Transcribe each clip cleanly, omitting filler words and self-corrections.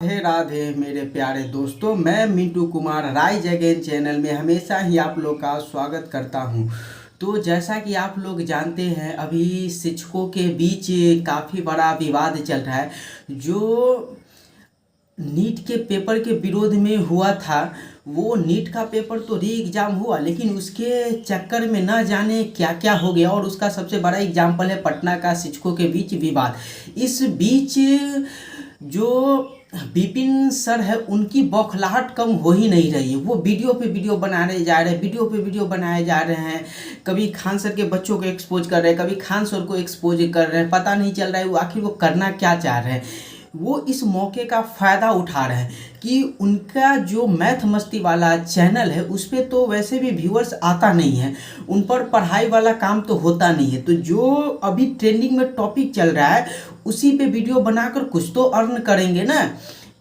राधे राधे मेरे प्यारे दोस्तों, मैं Mintu Kumar rise again channel में हमेशा ही आप लोग का स्वागत करता हूं। तो जैसा कि आप लोग जानते हैं, अभी शिक्षकों के बीच काफ़ी बड़ा विवाद चल रहा है। जो नीट के पेपर के विरोध में हुआ था, वो नीट का पेपर तो री एग्ज़ाम हुआ, लेकिन उसके चक्कर में न जाने क्या क्या हो गया। और उसका सबसे बड़ा एग्जाम्पल है पटना का शिक्षकों के बीच विवाद। इस बीच जो विपिन सर है, उनकी बौखलाहट कम हो ही नहीं रही है। वो वीडियो पे वीडियो बनाने जा रहे हैं, वीडियो पे वीडियो बनाए जा रहे हैं। कभी खान सर के बच्चों को एक्सपोज कर रहे हैं, कभी खान सर को एक्सपोज कर रहे हैं। पता नहीं चल रहा है वो आखिर वो करना क्या चाह रहे हैं। वो इस मौके का फ़ायदा उठा रहे हैं कि उनका जो मैथ मस्ती वाला चैनल है, उस पर तो वैसे भी व्यूअर्स आता नहीं है, उन पर पढ़ाई वाला काम तो होता नहीं है। तो जो अभी ट्रेंडिंग में टॉपिक चल रहा है, उसी पे वीडियो बनाकर कुछ तो अर्न करेंगे ना।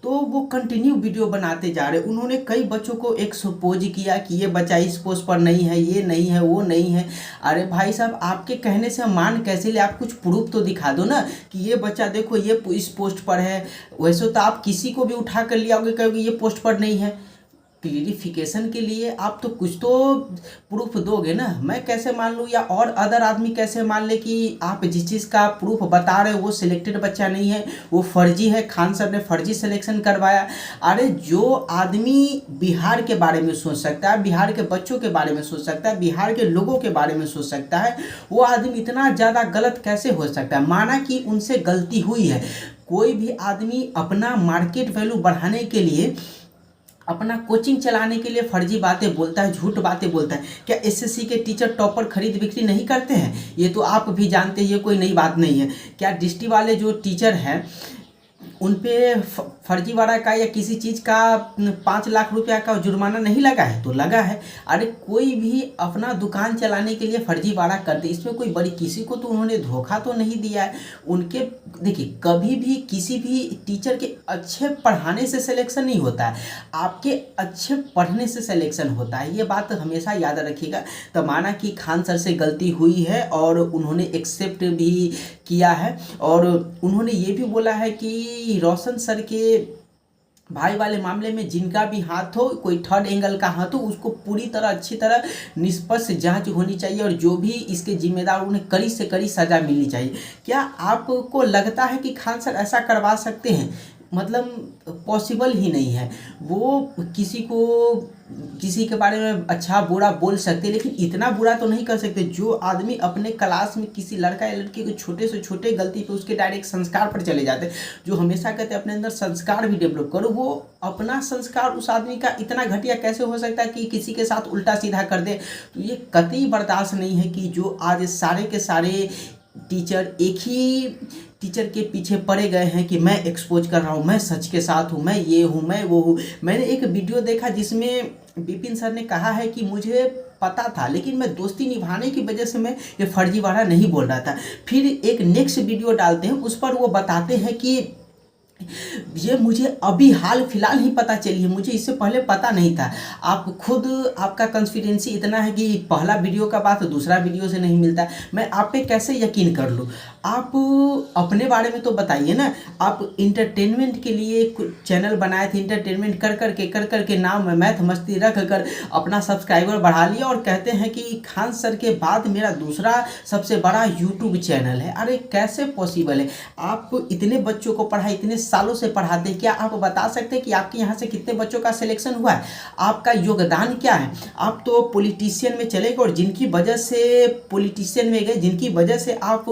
तो वो कंटिन्यू वीडियो बनाते जा रहे। उन्होंने कई बच्चों को एक्सपोज किया कि ये बच्चा इस पोस्ट पर नहीं है, ये नहीं है, वो नहीं है। अरे भाई साहब, आपके कहने से हम मान कैसे ले? आप कुछ प्रूफ तो दिखा दो ना कि ये बच्चा देखो ये इस पोस्ट पर है। वैसे तो आप किसी को भी उठा कर ले आओगे, कहोगे ये पोस्ट पर नहीं है। क्लियरिफिकेशन के लिए आप तो कुछ तो प्रूफ दोगे ना। मैं कैसे मान लूँ, या और अदर आदमी कैसे मान ले कि आप जिस चीज़ का प्रूफ बता रहे हो वो सिलेक्टेड बच्चा नहीं है, वो फर्जी है, खान सर ने फर्जी सिलेक्शन करवाया। अरे जो आदमी बिहार के बारे में सोच सकता है, बिहार के बच्चों के बारे में सोच सकता है, बिहार के लोगों के बारे में सोच सकता है, वो आदमी इतना ज़्यादा गलत कैसे हो सकता है? माना कि उनसे गलती हुई है। कोई भी आदमी अपना मार्केट वैल्यू बढ़ाने के लिए, अपना कोचिंग चलाने के लिए फर्जी बातें बोलता है, झूठ बातें बोलता है। क्या एसएससी के टीचर टॉपर खरीद बिक्री नहीं करते हैं? ये तो आप भी जानते हैं, ये कोई नई बात नहीं है। क्या डिस्ट्रिक्ट वाले जो टीचर हैं उन पे फर्जीवाड़ा का या किसी चीज़ का 5 लाख रुपया का जुर्माना नहीं लगा है? तो लगा है। अरे कोई भी अपना दुकान चलाने के लिए फर्जीवाड़ा करते, इसमें कोई बड़ी, किसी को तो उन्होंने धोखा तो नहीं दिया है। उनके देखिए, कभी भी किसी भी टीचर के अच्छे पढ़ाने से सिलेक्शन नहीं होता है, आपके अच्छे पढ़ने से सिलेक्शन होता है। ये बात हमेशा याद रखिएगा। तो माना कि खान सर से गलती हुई है और उन्होंने एक्सेप्ट भी किया है, और उन्होंने ये भी बोला है कि रोशन सर के भाई वाले मामले में जिनका भी हाथ हो, कोई थर्ड एंगल का हाथ हो, उसको पूरी तरह अच्छी तरह निष्पक्ष जांच होनी चाहिए, और जो भी इसके जिम्मेदार उन्हें कड़ी से कड़ी सज़ा मिलनी चाहिए। क्या आपको लगता है कि खान सर ऐसा करवा सकते हैं? मतलब पॉसिबल ही नहीं है। वो किसी के बारे में अच्छा बुरा बोल सकते, लेकिन इतना बुरा तो नहीं कर सकते। जो आदमी अपने क्लास में किसी लड़का या लड़की को छोटे से छोटे गलती पे उसके डायरेक्ट संस्कार पर चले जाते हैं, जो हमेशा कहते हैं अपने अंदर संस्कार भी डेवलप करो, वो अपना संस्कार उस आदमी का इतना घटिया कैसे हो सकता है कि किसी के साथ उल्टा सीधा कर दे? तो ये कतई बर्दाश्त नहीं है कि जो आज सारे के सारे टीचर एक ही टीचर के पीछे पड़े गए हैं कि मैं एक्सपोज कर रहा हूँ, मैं सच के साथ हूँ, मैं ये हूँ, मैं वो हूँ। मैंने एक वीडियो देखा जिसमें विपिन सर ने कहा है कि मुझे पता था, लेकिन मैं दोस्ती निभाने की वजह से मैं ये फर्जीवाड़ा नहीं बोल रहा था। फिर एक नेक्स्ट वीडियो डालते हैं, उस पर वो बताते हैं कि ये मुझे अभी हाल फिलहाल ही पता चली है, मुझे इससे पहले पता नहीं था। आप खुद, आपका कॉन्फिडेंसी इतना है कि पहला वीडियो का बात दूसरा वीडियो से नहीं मिलता। मैं आप पे कैसे यकीन कर लूँ? आप अपने बारे में तो बताइए ना। आप इंटरटेनमेंट के लिए चैनल बनाए थे, इंटरटेनमेंट कर कर के नाम में मैथ मस्ती रख कर अपना सब्सक्राइबर बढ़ा लिया, और कहते हैं कि खान सर के बाद मेरा दूसरा सबसे बड़ा यूट्यूब चैनल है। अरे कैसे पॉसिबल है? आप इतने बच्चों को पढ़ाए, इतने सालों से पढ़ाते हैं, क्या आप बता सकते हैं कि आपके यहाँ से कितने बच्चों का सिलेक्शन हुआ है? आपका योगदान क्या है? आप तो पॉलिटिशियन में चले गए, और जिनकी वजह से पॉलिटिशियन में गए, जिनकी वजह से आप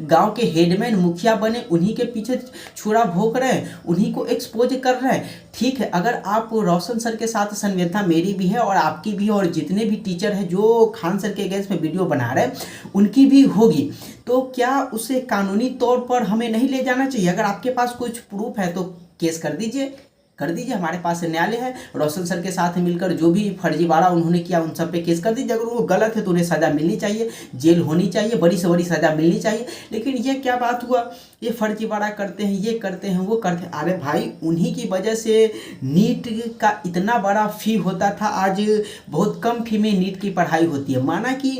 गांव के हेडमैन मुखिया बने, उन्हीं के पीछे छुरा भोंक रहे हैं, उन्हीं को एक्सपोज कर रहे हैं। ठीक है, अगर आप रोशन सर के साथ संवेदना मेरी भी है और आपकी भी, और जितने भी टीचर हैं जो खान सर के अगेंस्ट में वीडियो बना रहे हैं उनकी भी होगी, तो क्या उसे कानूनी तौर पर हमें नहीं ले जाना चाहिए? अगर आपके पास कुछ प्रूफ है तो केस कर दीजिए, हमारे पास न्यायालय है। रोशन सर के साथ मिलकर जो भी फर्जीवाड़ा उन्होंने किया उन सब पे केस कर दीजिए। अगर वो गलत है तो उन्हें सज़ा मिलनी चाहिए, जेल होनी चाहिए, बड़ी से बड़ी सज़ा मिलनी चाहिए। लेकिन ये क्या बात हुआ? ये फर्जीवाड़ा करते हैं, ये करते हैं, वो करते हैं। अरे भाई, उन्हीं की वजह से नीट का इतना बड़ा फी होता था, आज बहुत कम फी में नीट की पढ़ाई होती है। माना कि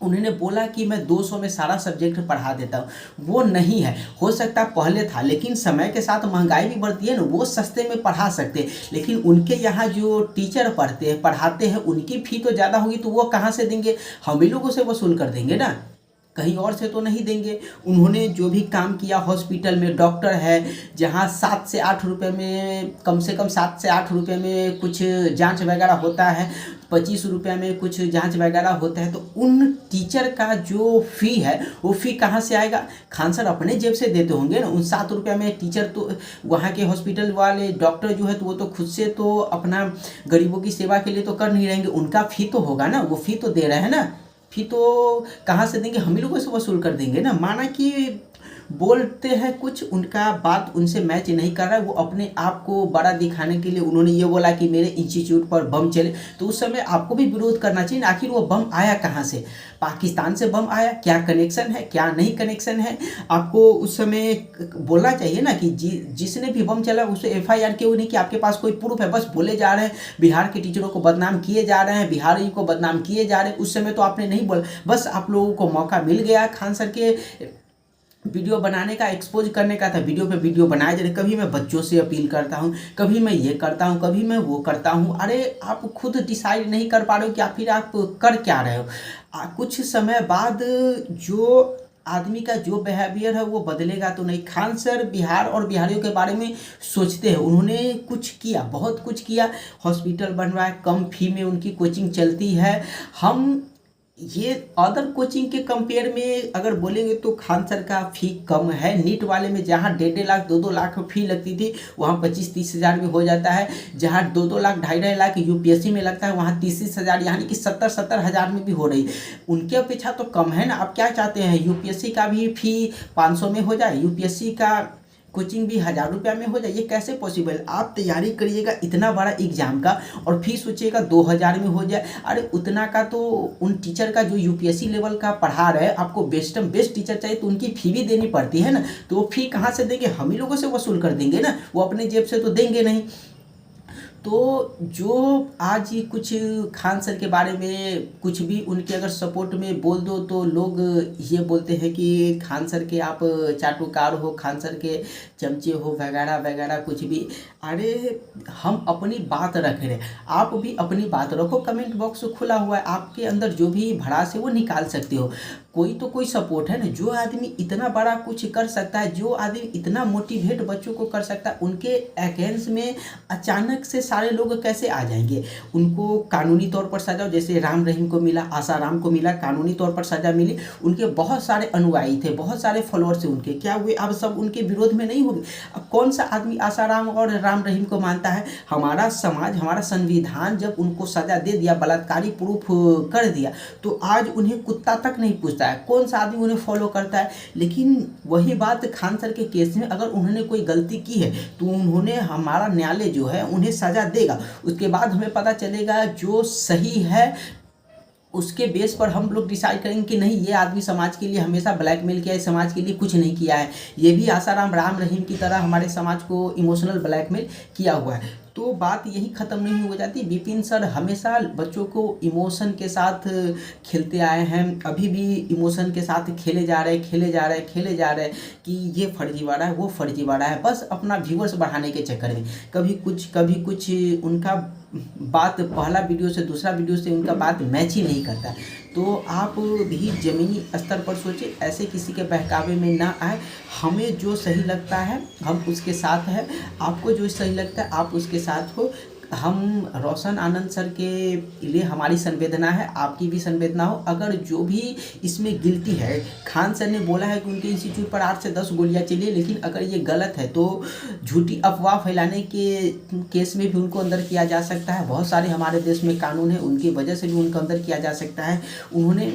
उन्होंने बोला कि मैं 200 में सारा सब्जेक्ट पढ़ा देता हूँ, वो नहीं है। हो सकता है पहले था, लेकिन समय के साथ महंगाई भी बढ़ती है ना, वो सस्ते में पढ़ा सकते हैं, लेकिन उनके यहाँ जो टीचर पढ़ाते हैं उनकी फ़ी तो ज़्यादा होगी, तो वो कहाँ से देंगे? हम ही लोगों से वसूल कर देंगे ना, कहीं और से तो नहीं देंगे। उन्होंने जो भी काम किया हॉस्पिटल में, डॉक्टर है जहाँ 7 से 8 रुपये में, कम से कम 7 से 8 रुपये में कुछ जांच वगैरह होता है, 25 रुपये में कुछ जांच वगैरह होता है, तो उन टीचर का जो फ़ी है वो फ़ी कहाँ से आएगा? खान सर अपने जेब से देते होंगे ना। उन 7 रुपये में टीचर तो, वहाँ के हॉस्पिटल वाले डॉक्टर जो है तो वो तो खुद से तो अपना गरीबों की सेवा के लिए तो कर नहीं रहेंगे, उनका फ़ी तो होगा ना, वो फ़ी तो दे रहे हैं ना। फ़ी तो कहाँ से देंगे? हम ही लोगों से वसूल कर देंगे ना। माना कि बोलते हैं कुछ, उनका बात उनसे मैच नहीं कर रहा है, वो अपने आप को बड़ा दिखाने के लिए उन्होंने ये बोला कि मेरे इंस्टीट्यूट पर बम चले, तो उस समय आपको भी विरोध करना चाहिए ना। आखिर वो बम आया कहाँ से? पाकिस्तान से बम आया? क्या कनेक्शन है, क्या नहीं कनेक्शन है? आपको उस समय बोलना चाहिए ना कि जिसने भी बम चला उसे FIR क्यों नहीं, कि आपके पास कोई प्रूफ है? बस बोले जा रहे हैं बिहार के टीचरों को बदनाम किए जा रहे हैं, बिहारी को बदनाम किए जा रहे हैं। उस समय तो आपने नहीं बोला, बस आप लोगों को मौका मिल गया खान सर के वीडियो बनाने का, एक्सपोज करने का था, वीडियो पे वीडियो बनाए जा रहे। कभी मैं बच्चों से अपील करता हूँ, कभी मैं ये करता हूँ, कभी मैं वो करता हूँ। अरे आप खुद डिसाइड नहीं कर पा रहे हो कि फिर आप कर क्या रहे हो? कुछ समय बाद जो आदमी का जो बिहेवियर है वो बदलेगा तो नहीं। खान सर बिहार और बिहारियों के बारे में सोचते हैं, उन्होंने कुछ किया, बहुत कुछ किया, हॉस्पिटल बनवाया, कम फी में उनकी कोचिंग चलती है। हम ये अदर कोचिंग के कंपेयर में अगर बोलेंगे तो खान सर का फ़ी कम है। नीट वाले में जहाँ 1.5 लाख 2-2 लाख फ़ी लगती थी, वहाँ 25-30 हज़ार में हो जाता है। जहाँ 2-2 लाख 2.5 लाख UPSC में लगता है, वहाँ 30-30 हज़ार, यानी कि 70-70 हज़ार में भी हो रही। उनके अपेक्षा तो कम है ना। आप क्या चाहते हैं? UPSC का भी फ़ी 500 में हो जाए, UPSC का कोचिंग भी 1000 रुपया में हो जाए? ये कैसे पॉसिबल? आप तैयारी करिएगा इतना बड़ा एग्जाम का और फीस सोचिएगा 2000 में हो जाए। अरे उतना का तो उन टीचर का जो UPSC लेवल का पढ़ा रहे, आपको बेस्ट टीचर चाहिए तो उनकी फ़ी भी देनी पड़ती है ना। तो वो फ़ी कहाँ से देंगे? हम ही लोगों से वसूल कर देंगे ना, वो अपने जेब से तो देंगे नहीं। तो जो आज ही कुछ खान सर के बारे में कुछ भी उनके अगर सपोर्ट में बोल दो तो लोग ये बोलते हैं कि खान सर के आप चाटुकार हो, खान सर के चमचे हो, वगैरह वगैरह कुछ भी। अरे हम अपनी बात रख रहे हैं, आप भी अपनी बात रखो। कमेंट बॉक्स खुला हुआ है, आपके अंदर जो भी भड़ास है वो निकाल सकते हो। कोई तो कोई सपोर्ट है ना। जो आदमी इतना बड़ा कुछ कर सकता है, जो आदमी इतना मोटिवेट बच्चों को कर सकता है, उनके अगेंस्ट में अचानक से सारे लोग कैसे आ जाएंगे? उनको कानूनी तौर पर सजा, जैसे राम रहीम को मिला, आसाराम को मिला, कानूनी तौर पर सजा मिली। उनके बहुत सारे अनुयायी थे, बहुत सारे फॉलोअर्स थे उनके, क्या हुए? अब सब उनके विरोध में नहीं होंगे? अब कौन सा आदमी आसाराम और राम रहीम को मानता है? हमारा समाज, हमारा संविधान जब उनको सजा दे दिया, बलात्कारी प्रूफ कर दिया, तो आज उन्हें कुत्ता तक नहीं पूछता है, कौन सा आदमी उन्हें फॉलो करता है। लेकिन वही बात खान सर के केस में, अगर उन्होंने कोई गलती की है तो उन्होंने, हमारा न्यायालय जो है उन्हें सजा देगा। उसके बाद हमें पता चलेगा जो सही है, उसके बेस पर हम लोग डिसाइड करेंगे कि नहीं, ये आदमी समाज के लिए हमेशा ब्लैकमेल किया है, समाज के लिए कुछ नहीं किया है। ये भी आसाराम राम रहीम की तरह हमारे समाज को इमोशनल ब्लैकमेल किया हुआ है। तो बात यही ख़त्म नहीं हो जाती। विपिन सर हमेशा बच्चों को इमोशन के साथ खेलते आए हैं, अभी भी इमोशन के साथ खेले जा रहे कि ये फर्जीवाड़ा है, वो फर्जीवाड़ा है, बस अपना व्यूअर्स बढ़ाने के चक्कर में। कभी कुछ उनका बात पहला वीडियो से दूसरा वीडियो से उनका बात मैच ही नहीं करता। तो आप भी ज़मीनी स्तर पर सोचें, ऐसे किसी के बहकावे में ना आए। हमें जो सही लगता है हम उसके साथ हैं, आपको जो सही लगता है आप उसके साथ हो। हम रोशन आनंद सर के लिए हमारी संवेदना है, आपकी भी संवेदना हो। अगर जो भी इसमें गिल्टी है, खान सर ने बोला है कि उनके इंस्टीट्यूट पर 8 से 10 गोलियां चली, लेकिन अगर ये गलत है तो झूठी अफवाह फैलाने के केस में भी उनको अंदर किया जा सकता है। बहुत सारे हमारे देश में कानून है, उनकी वजह से भी उनको अंदर किया जा सकता है। उन्होंने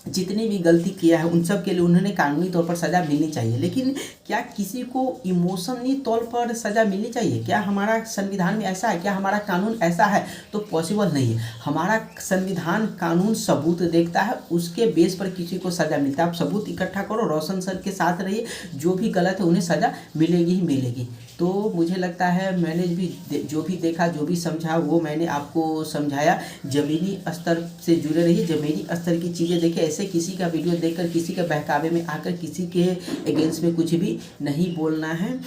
जितनी भी गलती किया है उन सब के लिए उन्होंने कानूनी तौर पर सज़ा मिलनी चाहिए। लेकिन क्या किसी को इमोशनली तौर पर सज़ा मिलनी चाहिए? क्या हमारा संविधान में ऐसा है? क्या हमारा कानून ऐसा है? तो पॉसिबल नहीं है। हमारा संविधान कानून सबूत देखता है, उसके बेस पर किसी को सज़ा मिलता है। आप सबूत इकट्ठा करो, रोशन सर के साथ रहिए, जो भी गलत है उन्हें सज़ा मिलेगी ही मिलेगी। तो मुझे लगता है मैंने भी जो भी देखा, जो भी समझा, वो मैंने आपको समझाया। ज़मीनी स्तर से जुड़े रहिए, ज़मीनी स्तर की चीज़ें देखिए। ऐसे किसी का वीडियो देखकर, किसी के बहकावे में आकर किसी के अगेंस्ट में कुछ भी नहीं बोलना है।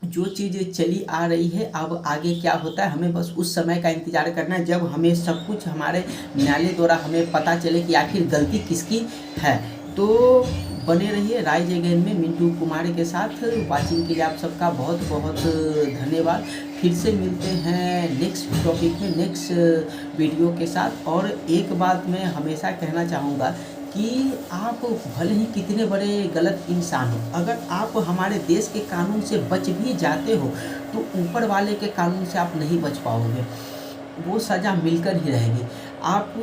जो चीज़ चली आ रही है, अब आगे क्या होता है हमें बस उस समय का इंतज़ार करना है, जब हमें सब कुछ हमारे न्यायालय द्वारा हमें पता चले कि आखिर गलती किसकी है। तो बने रहिए राइज अगेन में मिंटू कुमार के साथ। वाचिंग के लिए आप सबका बहुत बहुत धन्यवाद। फिर से मिलते हैं नेक्स्ट टॉपिक में, नेक्स्ट वीडियो के साथ। और एक बात मैं हमेशा कहना चाहूँगा कि आप भले ही कितने बड़े गलत इंसान हो, अगर आप हमारे देश के कानून से बच भी जाते हो तो ऊपर वाले के कानून से आप नहीं बच पाओगे, वो सज़ा मिलकर ही रहेगी। आप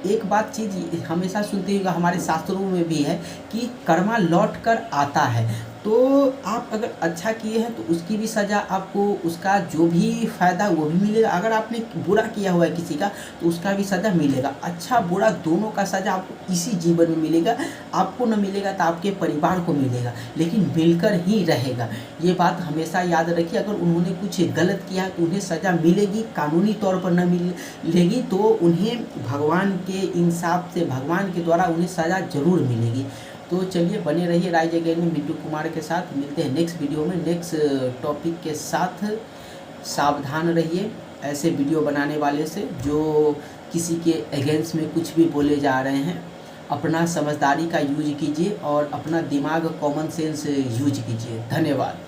एक बात चीज़ हमेशा सुनते होगा, हमारे शास्त्रों में भी है कि कर्मा लौट कर आता है। तो आप अगर अच्छा किए हैं तो उसकी भी सज़ा आपको, उसका जो भी फ़ायदा वो भी मिलेगा। अगर आपने बुरा किया हुआ है किसी का तो उसका भी सज़ा मिलेगा। अच्छा बुरा दोनों का सज़ा आपको इसी जीवन में मिलेगा। आपको न मिलेगा तो आपके परिवार को मिलेगा, लेकिन मिलकर ही रहेगा। ये बात हमेशा याद रखिए। अगर उन्होंने कुछ गलत किया तो उन्हें सज़ा मिलेगी, कानूनी तौर पर न मिलेगी तो उन्हें भगवान के इंसाफ से, भगवान के द्वारा उन्हें सज़ा ज़रूर मिलेगी। तो चलिए बने रहिए राइज अगेन में मिंटू कुमार के साथ। मिलते हैं नेक्स्ट वीडियो में नेक्स्ट टॉपिक के साथ। सावधान रहिए ऐसे वीडियो बनाने वाले से जो किसी के अगेंस्ट में कुछ भी बोले जा रहे हैं। अपना समझदारी का यूज कीजिए और अपना दिमाग, कॉमन सेंस यूज कीजिए। धन्यवाद।